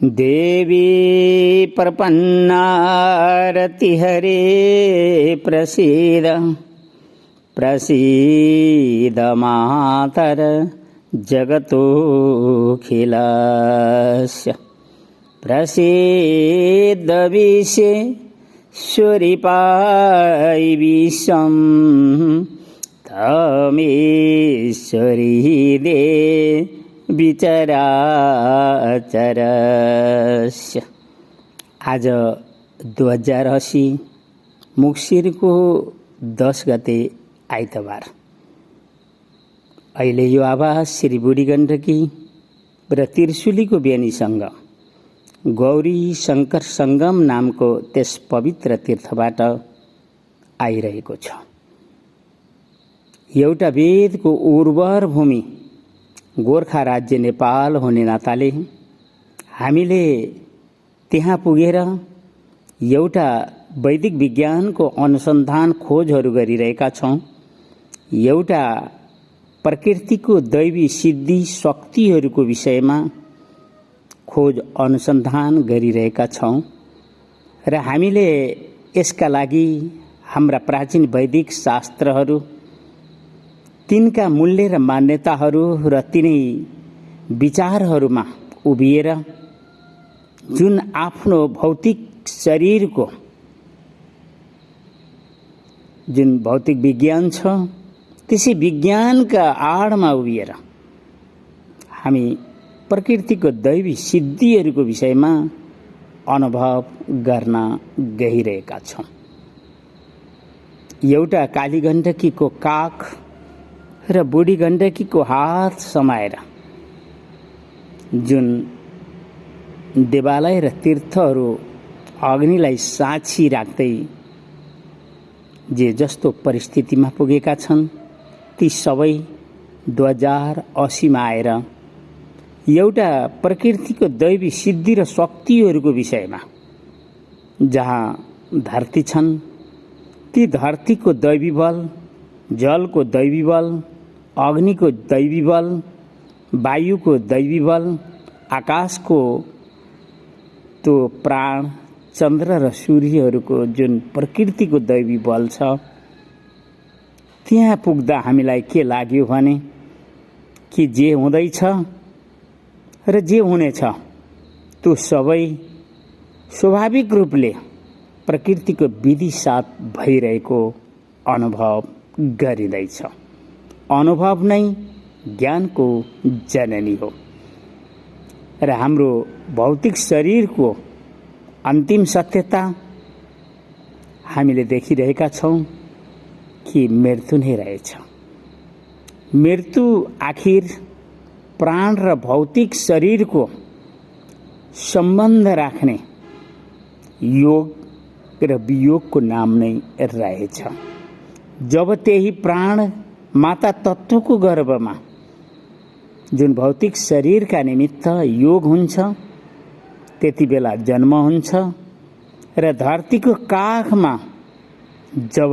देवी प्रपन्नारतिहरे प्रसीद प्रसीद मातर जगतोऽखिलस्य प्रसीद विश्वेश्वरि पाहि विश्वं तमेश्वरी देवी चराचरस्य। आज 2080 मुक्सिरको 10 गते आइतबार। अहिले यो आवाज श्री बुढी गण्डकी र त्रिशुलीको बेनीसँग गौरी शङ्कर सङ्गम नामको त्यस पवित्र तीर्थबाट आइरहेको छ। एउटा वेदको उर्वर भूमि गोर्खा राज्य नेपाल हुने नाताले हामीले त्यहाँ पुगेर एउटा वैदिक विज्ञानको अनुसन्धान खोजहरू गरिरहेका छौँ। एउटा प्रकृतिको दैवी सिद्धि शक्तिहरूको विषयमा खोज अनुसन्धान गरिरहेका छौँ र हामीले यसका लागि हाम्रा प्राचीन वैदिक शास्त्रहरू, तिनका मूल्य र मान्यताहरू र तिनै विचारहरूमा उभिएर जुन आफ्नो भौतिक शरीरको जुन भौतिक विज्ञान छ त्यसै विज्ञानका आडमा उभिएर हामी प्रकृतिको दैवी सिद्धिहरूको विषयमा अनुभव गर्न गइरहेका छौँ। एउटा काली गण्डकीको काख र बुढी गण्डकीको हात समाएर जुन देवालय र तीर्थहरू अग्निलाई साक्षी राख्दै जे जस्तो परिस्थितिमा पुगेका छन्, ती सबै 2080 मा आएर एउटा प्रकृतिको दैवी सिद्धि र शक्तिहरूको विषयमा जहाँ धरती छन्, ती धरतीको दैवी बल, जलको दैवी बल, अग्निको दैवी बल, वायुको दैवी बल, आकाशको त्यो प्राण, चन्द्र र सूर्यहरूको जुन प्रकृतिको दैवी बल छ, त्यहाँ पुग्दा हामीलाई के लाग्यो भने कि जे हुँदैछ र जे हुनेछ त्यो सबै स्वाभाविक रूपले प्रकृतिको विधि साथ भइरहेको अनुभव गरिँदैछ। अनुभव नै ज्ञानको जननी हो र हाम्रो भौतिक शरीरको अन्तिम सत्यता हामीले देखिरहेका छौँ कि मृत्यु नै रहेछ। मृत्यु आखिर प्राण र भौतिक शरीरको सम्बन्ध राख्ने योग र वियोगको नाम नै रहेछ। जब त्यही प्राण माता तत्त्वको गर्भमा जुन भौतिक शरीरका निमित्त योग हुन्छ, त्यति बेला जन्म हुन्छ र धरतीको काखमा जब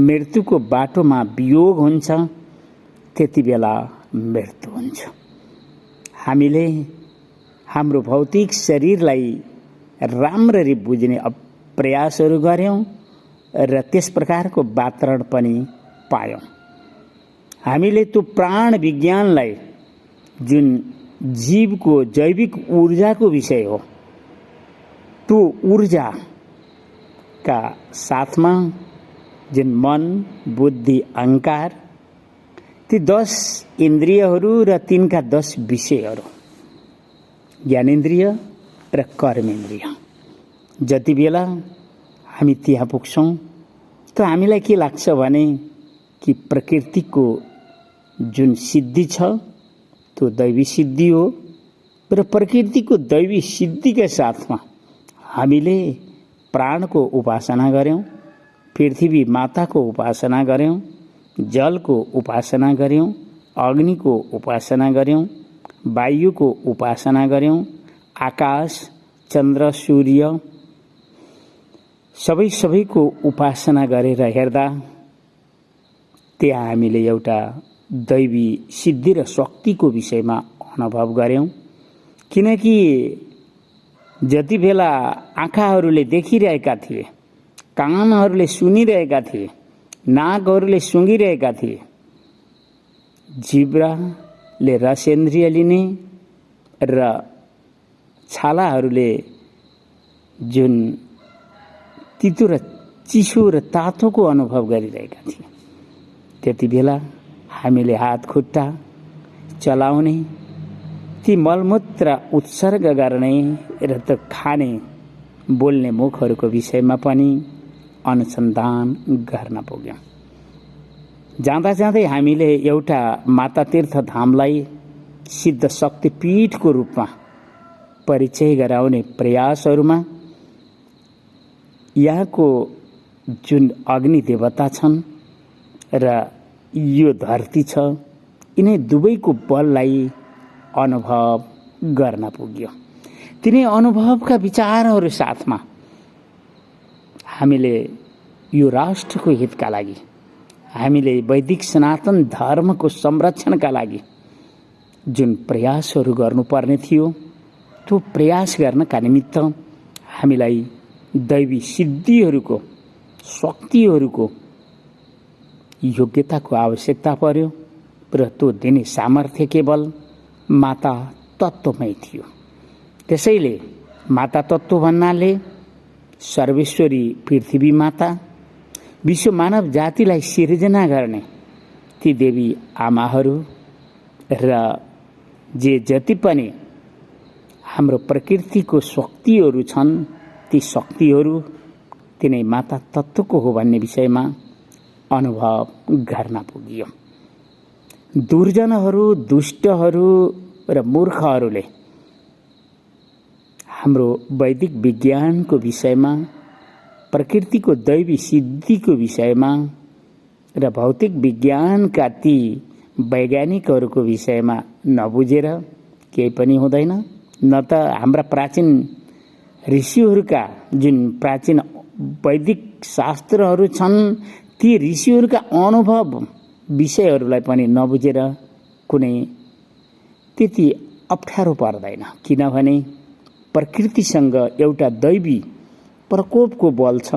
मृत्युको बाटोमा वियोग हुन्छ, त्यति बेला मृत्यु हुन्छ। हामीले हाम्रो भौतिक शरीरलाई राम्ररी बुझ्ने प्रयासहरू गर्यौँ र त्यस प्रकारको वातावरण पनि पायौँ। हामीले त्यो प्राण विज्ञानलाई जुन जीवको जैविक ऊर्जाको विषय हो, त्यो ऊर्जाका साथमा जुन मन, बुद्धि, अहङ्कार, ती 10 इन्द्रियहरू र तिनका 10 विषयहरू, ज्ञानेन्द्रिय र कर्मेन्द्रिय, जति बेला हामी त्यहाँ पुग्छौँ त हामीलाई के लाग्छ भने कि प्रकृतिको जुन सिद्धि छ त्यो दैवी सिद्धि हो र प्रकृतिको दैवी सिद्धिका साथमा हामीले प्राणको उपासना गर्यौँ, पृथ्वी माताको उपासना गर्यौँ, जलको उपासना गर्यौँ, अग्निको उपासना गर्यौँ, वायुको उपासना गर्यौँ, आकाश, चन्द्र, सूर्य सबैको उपासना गरेर हेर्दा त्यहाँ हामीले एउटा दैवी सिद्धि र शक्तिको विषयमा अनुभव गर्यौं। किनकि जति बेला आँखाहरूले देखिरहेका थिए, कानहरूले सुनिरहेका थिए, नाकहरूले सुँघिरहेका थिए, जिब्राले रसेन्द्रिय लिने र छालाहरूले जुन तितो र चिसो र तातोको अनुभव गरिरहेका थिए, त्यति बेला हामीले हात खुट्टा चलाउने, ती मलमूत्र उत्सर्ग गर्ने र त खाने बोल्ने मुखहरूको विषयमा पनि अनुसन्धान गर्न पुग्यौं। जाँदा जाँदै हामीले एउटा माता तीर्थ धामलाई सिद्ध शक्तिपीठको रूपमा परिचय गराउने प्रयासहरूमा यहाँको जुन अग्नि देवता छन् र यो धरती छ, यिनै दुवैको बललाई अनुभव गर्न पुग्यो। तिनै अनुभवका विचारहरू साथमा हामीले यो राष्ट्रको हितका लागि, हामीले वैदिक सनातन धर्मको संरक्षणका लागि जुन प्रयासहरू गर्नुपर्ने थियो, त्यो प्रयास गर्नका निमित्त हामीलाई दैवी सिद्धिहरूको, शक्तिहरूको, योग्यताको आवश्यकता पर्यो र त्यो दिने सामर्थ्य केवल माता तत्त्वमै थियो। त्यसैले माता तत्त्व भन्नाले सर्वेश्वरी पृथ्वी माता, विश्व मानव जातिलाई सिर्जना गर्ने ती देवी आमाहरू र जे जति पनि हाम्रो प्रकृतिको शक्तिहरू छन्, ती शक्तिहरू तिनै माता तत्त्वको हो भन्ने विषयमा अनुभव गर्न पुगियो। दुर्जनहरू, दुष्टहरू र मूर्खहरूले हाम्रो वैदिक विज्ञानको विषयमा, प्रकृतिको दैवी सिद्धिको विषयमा र भौतिक विज्ञानका ती वैज्ञानिकहरूको विषयमा नबुझेर केही पनि हुँदैन। न त हाम्रा प्राचीन ऋषिहरूका जुन प्राचीन वैदिक शास्त्रहरू छन्, ती ऋषिहरूका अनुभव विषयहरूलाई पनि नबुझेर कुनै त्यति अप्ठ्यारो पर्दैन। किनभने प्रकृतिसँग एउटा दैवी प्रकोपको बल छ।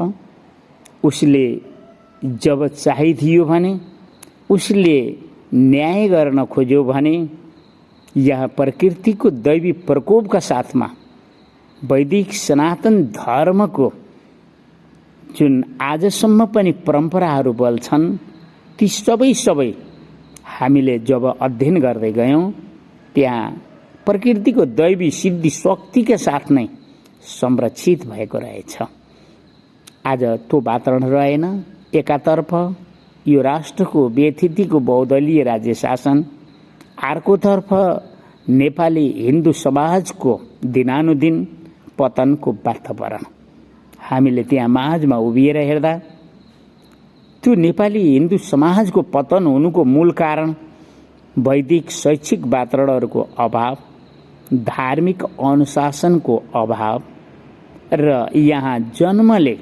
उसले जब चाहिदियो भने, उसले न्याय गर्न खोज्यो भने, यहाँ प्रकृतिको दैवी प्रकोपका साथमा वैदिक सनातन धर्मको जुन आजसम्म पनि परम्पराहरू बल्छन्, ती सबै हामीले जब अध्ययन गर्दै गयौं, त्यहाँ प्रकृतिको दैवी सिद्धि शक्तिका साथ नै संरक्षित भएको रहेछ। आज त्यो वातावरण रहेन। एकातर्फ यो राष्ट्रको व्यथितिको बहुदलीय राज्य शासन, अर्कोतर्फ नेपाली हिन्दू समाजको दिनानुदिन पतनको वातावरण। हामीले त्यहाँ माझमा उभिएर हेर्दा त्यो नेपाली हिन्दू समाजको पतन हुनुको मूल कारण वैदिक शैक्षिक वातावरणहरूको अभाव, धार्मिक अनुशासनको अभाव र यहाँ जन्मले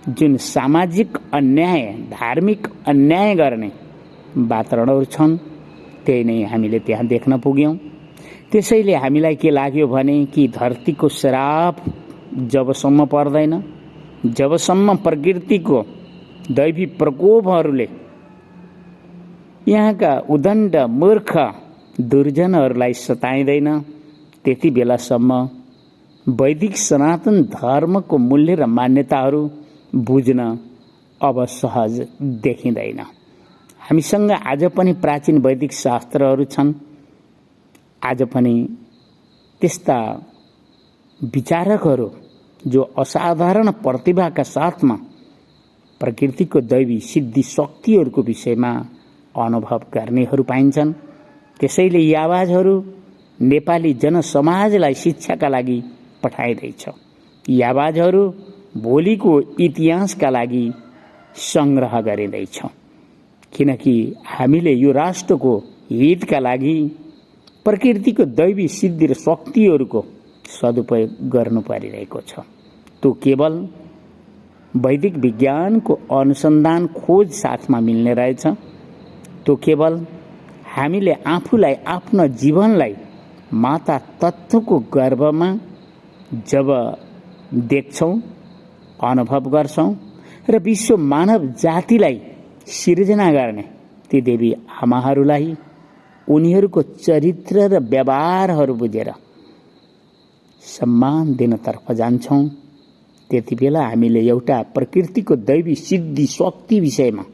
जुन सामाजिक अन्याय, धार्मिक अन्याय गर्ने वातावरणहरू छन्, त्यही नै हामीले त्यहाँ देख्न पुग्यौं। त्यसैले हामीलाई के लाग्यो भने कि धरतीको श्राप जबसम्म पर्दैन, जबसम्म प्रकृतिको दैवी प्रकोपहरूले यहाँका उदण्ड मूर्ख दुर्जनहरूलाई सताइँदैन, त्यति बेलासम्म वैदिक सनातन धर्मको मूल्य र मान्यताहरू बुझ्न अब सहज देखिँदैन। हामीसँग आज पनि प्राचीन वैदिक शास्त्रहरू छन्। आज पनि त्यस्ता विचारकहरू जो असाधारण प्रतिभाका साथमा प्रकृतिको दैवी सिद्धि शक्तिहरूको विषयमा अनुभव गर्नेहरू पाइन्छन्। त्यसैले यी आवाजहरू नेपाली जनसमाजलाई शिक्षाका लागि पठाइँदैछ। यी आवाजहरू भोलिको इतिहासका लागि संग्रह गरिँदैछ। किनकि हामीले यो राष्ट्रको हितका लागि प्रकृतिको दैवी सिद्धि र शक्तिहरूको सदुपयोग गर्नु परिरहेको छ। त्यो केवल वैदिक विज्ञानको अनुसन्धान खोज साथमा मिल्ने रहेछ। त्यो केवल हामीले आफूलाई, आफ्नो जीवनलाई माता तत्त्वको गर्भमा जब देख्छौँ, अनुभव गर्छौँ र विश्व मानव जातिलाई सिर्जना गर्ने ती देवी आमाहरूलाई उनीहरूको चरित्र र व्यवहारहरू बुझेर सम्मान दिनतर्फ जान्छौँ, त्यति बेला हामीले एउटा प्रकृतिको दैवी सिद्धि शक्ति विषयमा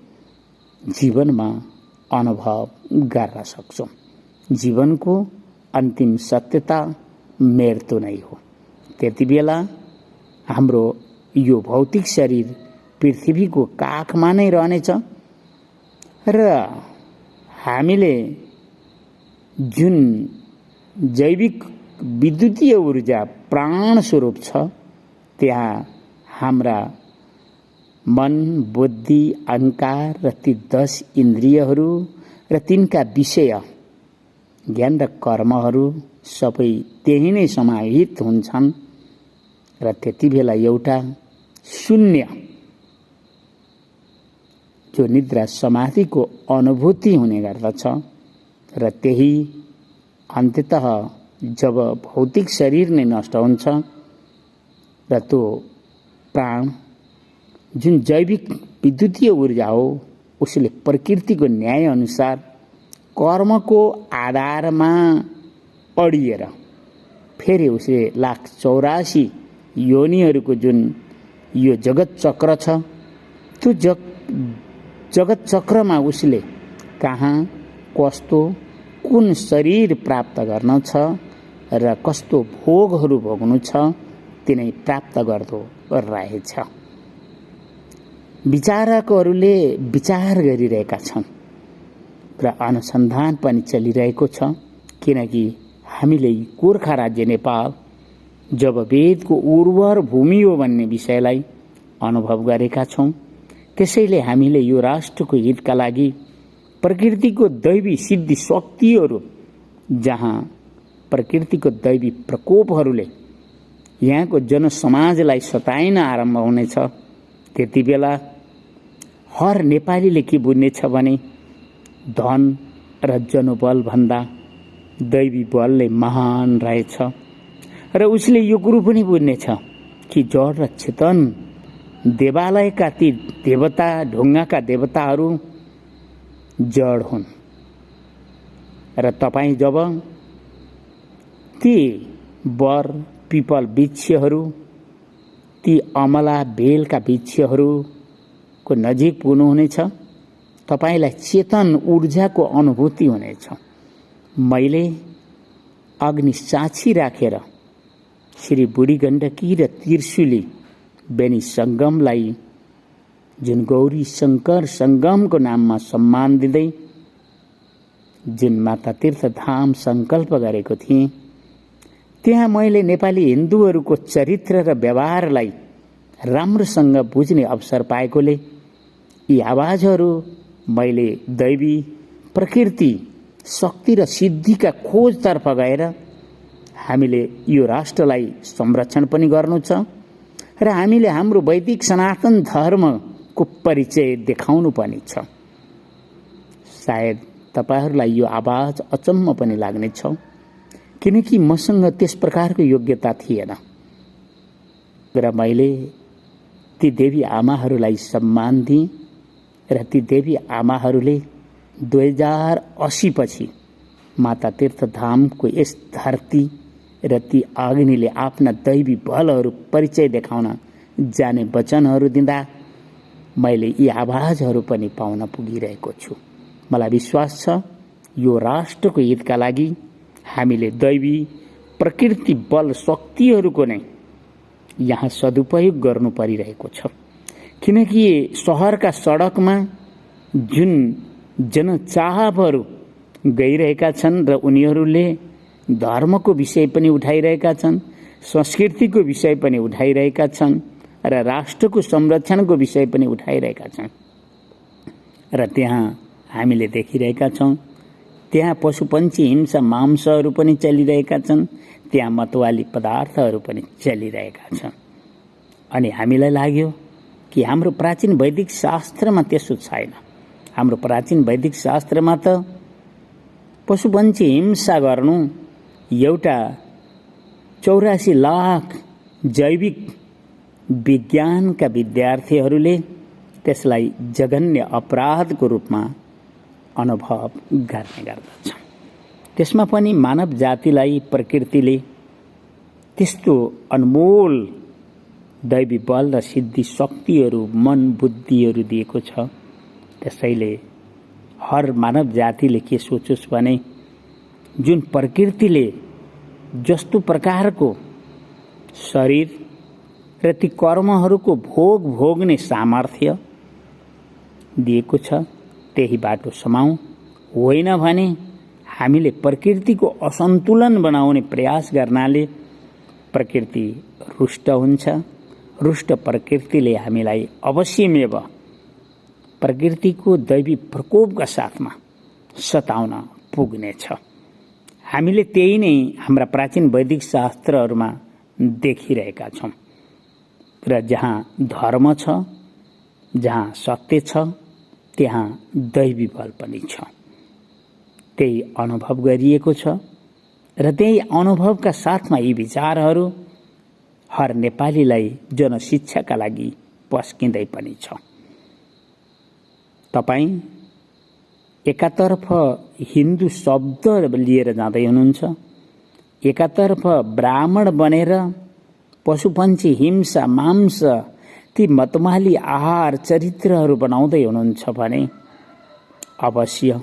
जीवनमा अनुभव गर्न सक्छौँ। जीवनको अन्तिम सत्यता मृत्यु नै हो। त्यति बेला हाम्रो यो भौतिक शरीर पृथ्वीको काखमा नै रहनेछ र हामीले जुन जैविक विद्युतीय ऊर्जा प्राण स्वरूप छ, त्यहाँ हाम्रा मन, बुद्धि, अहंकार र ती 10 इन्द्रियहरू र तिनका विषय ज्ञान र कर्महरू सबै त्यही नै समाहित हुन्छन् र त्यति बेला एउटा शून्य जो निद्रा समाधिको अनुभूति हुने गर्दछ र त्यही अन्ततः जब भौतिक शरीर नै नष्ट हुन्छ र त्यो प्राण जुन जैविक विद्युतीय ऊर्जा हो उसले प्रकृतिको न्याय अनुसार कर्मको आधारमा अडिएर फेरि उसले 184 योनिहरूको जुन यो जगत चक्र छ, त्यो जगत चक्रमा उसले कहाँ कस्तो कुन शरीर प्राप्त गर्न छ र कस्तो भोगहरू भोग्नु छ तिनै प्राप्त गर्दो रहेछ। विचारकहरूले विचार गरिरहेका छन् र अनुसन्धान पनि चलिरहेको छ, किनकि हामीले गोर्खा राज्य नेपाल जब वेदको उर्वर भूमि हो भन्ने विषयलाई अनुभव गरेका छौँ, त्यसैले हामीले यो राष्ट्रको हितका लागि प्रकृतिको दैवी सिद्धि शक्तिहरू, जहाँ प्रकृतिको दैवी प्रकोपहरूले यहाँको जनसमाजलाई सताइन आरम्भ हुनेछ, त्यति बेला हर नेपालीले के बुझ्नेछ भने धन र जनबल भन्दा दैवी बलले महान रहेछ र उसले यो कुरो पनि बुझ्नेछ कि जड र चेतन देवालयका ती देवता, ढुङ्गाका देवताहरू जड हुन् र तपाईँ जब ती बर पिपल वृक्षहरू, ती अमला बेलका वृक्षहरूको नजिक पुग्नुहुनेछ, तपाईलाई चेतन ऊर्जाको अनुभूति हुनेछ। मैले अग्नि साक्षी राखेर श्री बुढी गण्डकी र त्रिशुली बेनी संगमलाई जुन गौरी शंकर संगमको नाममा सम्मान दिँदै जुन माता तीर्थधाम संकल्प गरेको थिएँ, त्यहाँ मैले नेपाली हिन्दूहरूको चरित्र र व्यवहारलाई राम्रोसँग बुझ्ने अवसर पाएकोले यी आवाजहरू मैले दैवी प्रकृति शक्ति र सिद्धिका खोजतर्फ गएर हामीले यो राष्ट्रलाई संरक्षण पनि गर्नु छ र हामीले हाम्रो वैदिक सनातन धर्मको परिचय देखाउनु पनि छ। सायद तपाईहरूलाई यो आवाज अचम्म पनि लाग्नेछ, किनकि मसँग त्यस प्रकारको योग्यता थिएन र मैले ती देवी आमाहरूलाई सम्मान दिएँ र ती देवी आमाहरूले 2080 पछि माता तीर्थधामको यस धरती र ती अग्निले आफ्ना दैवी बलहरू परिचय देखाउन जाने वचनहरू दिँदा मैले यी आवाजहरू पनि पाउन पुगिरहेको छु। मलाई विश्वास छ यो राष्ट्रको हितका लागि हामीले दैवी प्रकृति बल शक्तिहरूको नै यहाँ सदुपयोग गर्नु परिरहेको छ, किनकि शहरका सडकमा जुन जनचाहहरू गइरहेका छन् र उनीहरूले धर्मको विषय पनि उठाइरहेका छन्, संस्कृतिको विषय पनि उठाइरहेका छन् र राष्ट्रको संरक्षणको विषय पनि उठाइरहेका छन् र त्यहाँ हामीले देखिरहेका छौँ त्यहाँ पशुपन्छी हिंसा मांसहरू पनि चलिरहेका छन्, त्यहाँ मतवाली पदार्थहरू पनि चलिरहेका छन्। अनि हामीलाई लाग्यो कि हाम्रो प्राचीन वैदिक शास्त्रमा त्यसो छैन। हाम्रो प्राचीन वैदिक शास्त्रमा त पशुपन्छी हिंसा गर्नु एउटा 84 लाख जैविक विज्ञानका विद्यार्थीहरूले त्यसलाई जघन्य अपराधको रूपमा अनुभव गर्ने गर्दछ। त्यसमा पनि मानव जातिलाई प्रकृतिले त्यस्तो अनमोल दैवी बल र सिद्धि शक्तिहरू, मन बुद्धिहरू दिएको छ। त्यसैले हर मानव जातिले के सोचोस् भने जुन प्रकृतिले जस्तो प्रकारको शरीर र ती कर्महरूको भोग भोग्ने सामर्थ्य दिएको छ त्यही बाटो समाऊ, होइन भने हामीले प्रकृतिको असन्तुलन बनाउने प्रयास गर्नाले प्रकृति रुष्ट हुन्छ। रुष्ट प्रकृतिले हामीलाई अवश्यमेव प्रकृतिको दैवी प्रकोपका साथमा सताउन पुग्नेछ। हामीले त्यही नै हाम्रा प्राचीन वैदिक शास्त्रहरूमा देखिरहेका छौँ। र जहाँ धर्म छ, जहाँ सत्य छ, त्यहाँ दैवी बल पनि छ। त्यही अनुभव गरिएको छ र त्यही अनुभवका साथमा यी विचारहरू हर नेपालीलाई जनशिक्षाका लागि पस्किँदै पनि छ। तपाईँ एकातर्फ हिन्दू शब्द लिएर जाँदै हुनुहुन्छ, एकातर्फ ब्राह्मण बनेर पशुपन्छी हिंसा मांस ती मतमाली आहार चरित्रहरू बनाउँदै हुनुहुन्छ भने अवश्य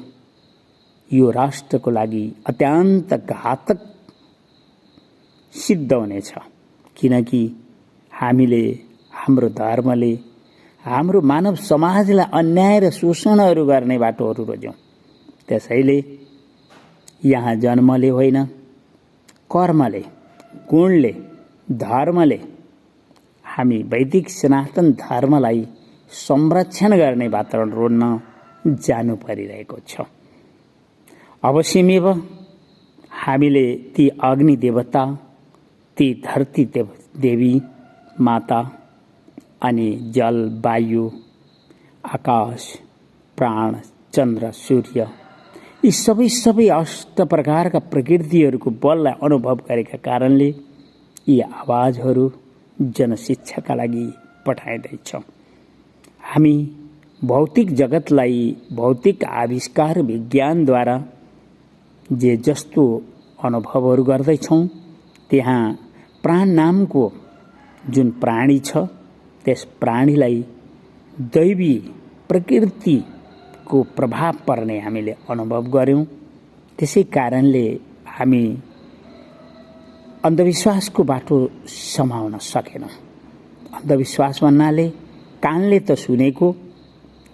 यो राष्ट्रको लागि अत्यन्त घातक सिद्ध हुनेछ। किनकि हामीले हाम्रो धर्मले हाम्रो मानव समाजलाई अन्याय र शोषणहरू गर्ने बाटोहरू रोज्यौँ। त्यसैले यहाँ जन्मले होइन, कर्मले, गुणले, धर्मले हामी वैदिक सनातन धर्मलाई संरक्षण गर्ने वातावरण रोड्न जानु परिरहेको छ। अवश्यमेव हामीले ती अग्नि देवता, ती धरती देवी माता अनि जल, वायु, आकाश, प्राण, चन्द्र, सूर्य यी सबै अष्ट प्रकारका प्रकृतिहरूको बललाई अनुभव गरेका कारणले यी आवाजहरू जनशिक्षाका लागि पठाइँदैछौँ। हामी भौतिक जगतलाई भौतिक आविष्कार विज्ञानद्वारा जे जस्तो अनुभवहरू गर्दैछौँ, त्यहाँ प्राण नामको जुन प्राणी छ त्यस प्राणीलाई दैवी प्रकृतिको प्रभाव पर्ने हामीले अनुभव गर्यौँ। त्यसै कारणले हामी अन्धविश्वासको बाटो समाउन सकेनौँ। अन्धविश्वास भन्नाले कानले त सुनेको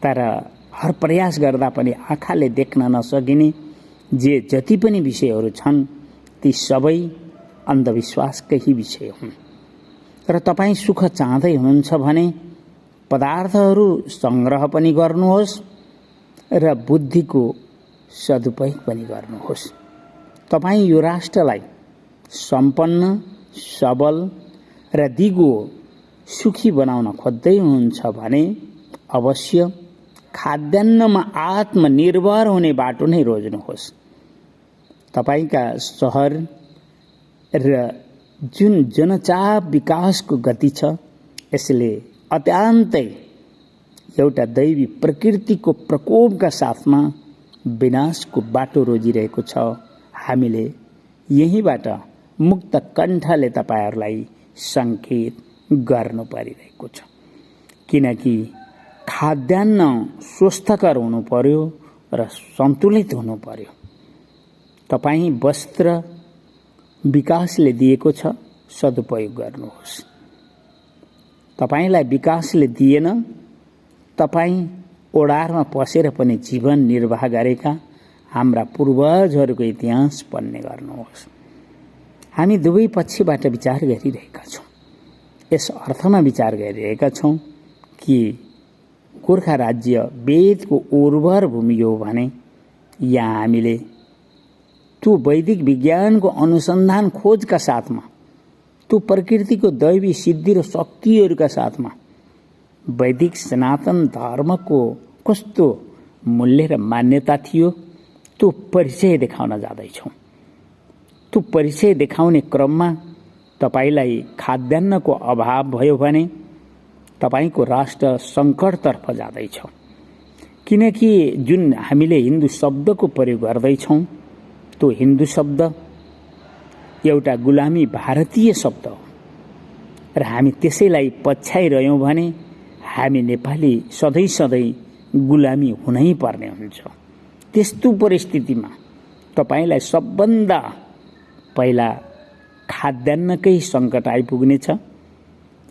तर हर प्रयास गर्दा पनि आँखाले देख्न नसकिने जे जति पनि विषयहरू छन् ती सबै अन्धविश्वासकै विषय हुन्। र तपाईँ सुख चाहँदै हुनुहुन्छ भने पदार्थहरू सङ्ग्रह पनि गर्नुहोस् र बुद्धिको सदुपयोग पनि गर्नुहोस्। तपाईँ यो राष्ट्रलाई सम्पन्न, सबल र दिगो सुखी बनाउन खोज्दै हुनुहुन्छ भने अवश्य खाद्यान्नमा आत्मनिर्भर हुने बाटो नै रोज्नुहोस्। तपाईका सहर र जुन जनचाप विकासको गति छ यसले अत्यन्तै एउटा दैवी प्रकृतिको प्रकोपका साथमा विनाशको बाटो रोजिरहेको छ। हामीले यहीबाट मुक्त कण्ठले तपाईहरूलाई सङ्केत गर्नु परिरहेको छ। किनकि खाद्यान्न स्वस्थकर हुनु पर्यो र सन्तुलित हुनु पर्यो। तपाईँ वस्त्र विकासले दिएको छ, सदुपयोग गर्नुहोस्। तपाईलाई विकासले दिएन, तपाईँ ओडारमा पसेर पनि जीवन निर्वाह गरेका हाम्रा पूर्वजहरूको इतिहास पढ्ने गर्नुहोस्। हामी दुवै पक्षबाट विचार गरिरहेका छौँ। यस अर्थमा विचार गरिरहेका छौँ कि गोर्खा राज्य वेदको उर्वर भूमि हो भने यहाँ हामीले त्यो वैदिक विज्ञानको अनुसन्धान खोजका साथमा, त्यो प्रकृतिको दैवी सिद्धि र शक्तिहरूका साथमा वैदिक सनातन धर्मको कस्तो मूल्य र मान्यता थियो त्यो परिचय देखाउन जाँदैछौँ। त्यो परिचय देखाउने क्रममा तपाईलाई खाद्यान्नको अभाव भयो भने तपाईको राष्ट्र सङ्कटतर्फ जाँदैछ। किनकि जुन हामीले हिन्दू शब्दको प्रयोग गर्दैछौँ त्यो हिन्दू शब्द एउटा गुलामी भारतीय शब्द हो र हामी त्यसैलाई पछ्याइरह्यौँ भने हामी नेपाली सधैँ सधैँ गुलामी हुनै पर्ने हुन्छ। त्यस्तो परिस्थितिमा तपाईलाई सबभन्दा पहिला खाद्यान्नकै सङ्कट आइपुग्नेछ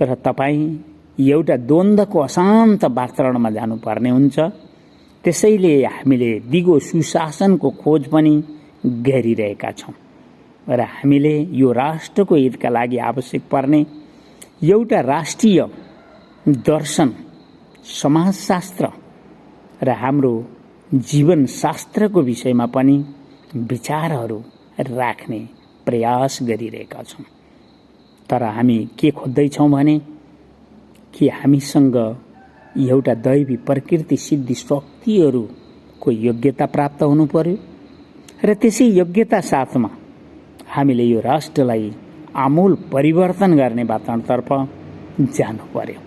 र तपाईँ एउटा द्वन्द्वको अशान्त वातावरणमा जानुपर्ने हुन्छ। त्यसैले हामीले दिगो सुशासनको खोज पनि गरिरहेका छौँ र हामीले यो राष्ट्रको हितका लागि आवश्यक पर्ने एउटा राष्ट्रिय दर्शन, समाजशास्त्र र हाम्रो जीवनशास्त्रको विषयमा पनि विचारहरू राख्ने प्रयास गरिरहेका छौँ। तर हामी के खोज्दैछौँ भने कि हामीसँग एउटा दैवी प्रकृति सिद्धि शक्तिहरूको योग्यता प्राप्त हुनु पर्यो र त्यसै योग्यता साथमा हामीले यो राष्ट्रलाई आमूल परिवर्तन गर्ने वातावरणतर्फ जानु पर्यो।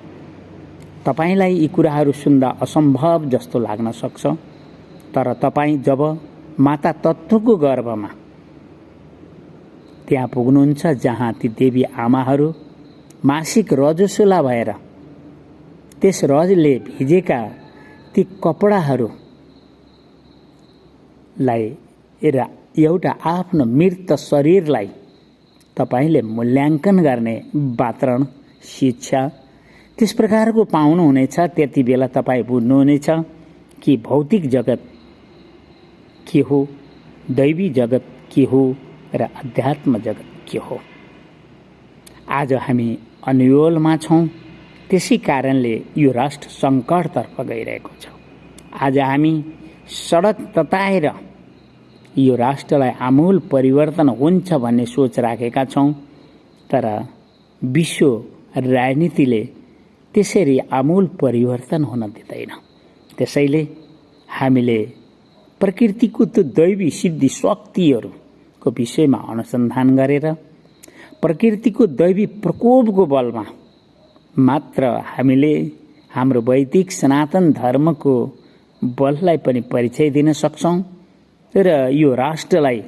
तपाईलाई यी कुराहरू सुन्दा असम्भव जस्तो लाग्न सक्छ, तर तपाईँ जब माता तत्त्वको गर्भमा त्यहाँ पुग्नुहुन्छ जहाँ ती देवी आमाहरू मासिक रजस्वला भएर त्यस रजले भिजेका ती कपडाहरूलाई र एउटा आफ्नो मृत शरीरलाई तपाईले मूल्याङ्कन गर्ने वातावरण, शिक्षा त्यस प्रकारको पाउनुहुनेछ। त्यति बेला तपाईँ बुझ्नुहुनेछ कि भौतिक जगत के हो, दैवी जगत के हो र अध्यात्म जगत के हो। आज हामी अन्योलमा छौँ, त्यसै कारणले यो राष्ट्र सङ्कटतर्फ गइरहेको छ। आज हामी सडक तताएर यो राष्ट्रलाई आमूल परिवर्तन हुन्छ भन्ने सोच राखेका छौँ, तर विश्व राजनीतिले त्यसरी आमूल परिवर्तन हुन दिँदैन। त्यसैले हामीले प्रकृतिको त्यो दैवी सिद्धि शक्तिहरूको विषयमा अनुसन्धान गरेर प्रकृतिको दैवी प्रकोपको बलमा मात्र हामीले हाम्रो वैदिक सनातन धर्मको बललाई पनि परिचय दिन सक्छौँ र यो राष्ट्रलाई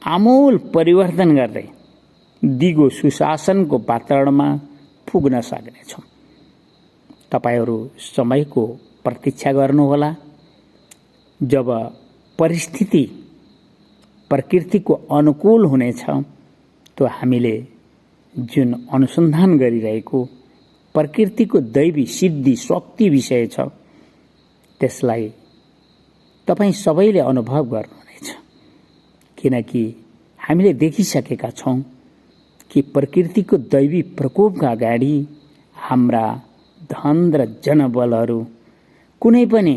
आमूल परिवर्तन गर्दै दिगो सुशासनको वातावरणमा पुग्न सक्नेछौँ। तपाईहरू समयको प्रतीक्षा गर्नुहोला। जब परिस्थिति प्रकृतिको अनुकूल हुनेछ त्यो हामीले जुन अनुसन्धान गरिरहेको प्रकृतिको दैवी सिद्धि शक्ति विषय छ त्यसलाई तपाईँ सबैले अनुभव गर्नुहुनेछ। किनकि हामीले देखिसकेका छौँ कि प्रकृतिको दैवी प्रकोपका अगाडि हाम्रा धन र जनबलहरू कुनै पनि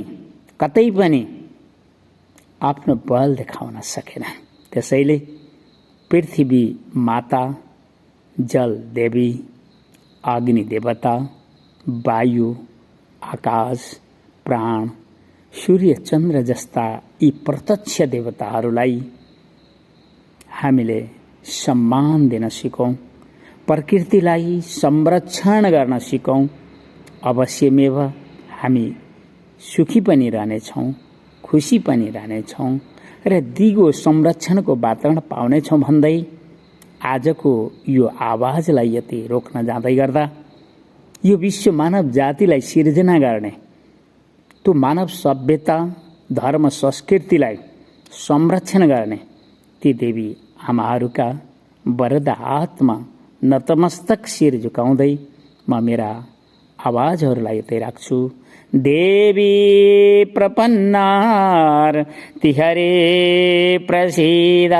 कतै पनि आफ्नो बल देखाउन सकेन। त्यसैले पृथ्वी माता, जल देवी, अग्नि देवता, वायु, आकाश, प्राण, सूर्य चन्द्र जस्ता यी प्रत्यक्ष देवताहरूलाई हामीले सम्मान दिन सिकौँ, प्रकृतिलाई संरक्षण गर्न सिकौँ। अवश्यमेव हामी सुखी पनि रहनेछौँ, खुसी पनि रहनेछौँ र दिगो संरक्षणको वातावरण पाउनेछौँ भन्दै आजको यो आवाजलाई यति रोक्न जाँदै गर्दा यो विश्व मानव जातिलाई सिर्जना गर्ने, त्यो मानव सभ्यता, धर्म, संस्कृतिलाई संरक्षण गर्ने ती देवी आमाहरूका वरद हातमा नतमस्तक शिर झुकाउँदै म मेरा आवाजहरूलाई यतै राख्छु। देवी प्रपन्नार्तिहरे प्रसीद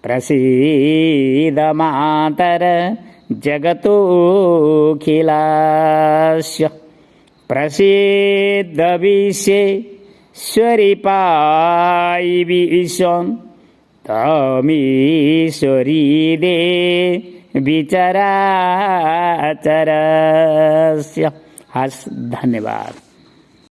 प्रसीद मातर जगतोऽखिलस्य प्रसीद विश्वेश्वरी पायि विश्वं तमीश्वरी देवी चराचरस्य। हस्, धन्यवाद।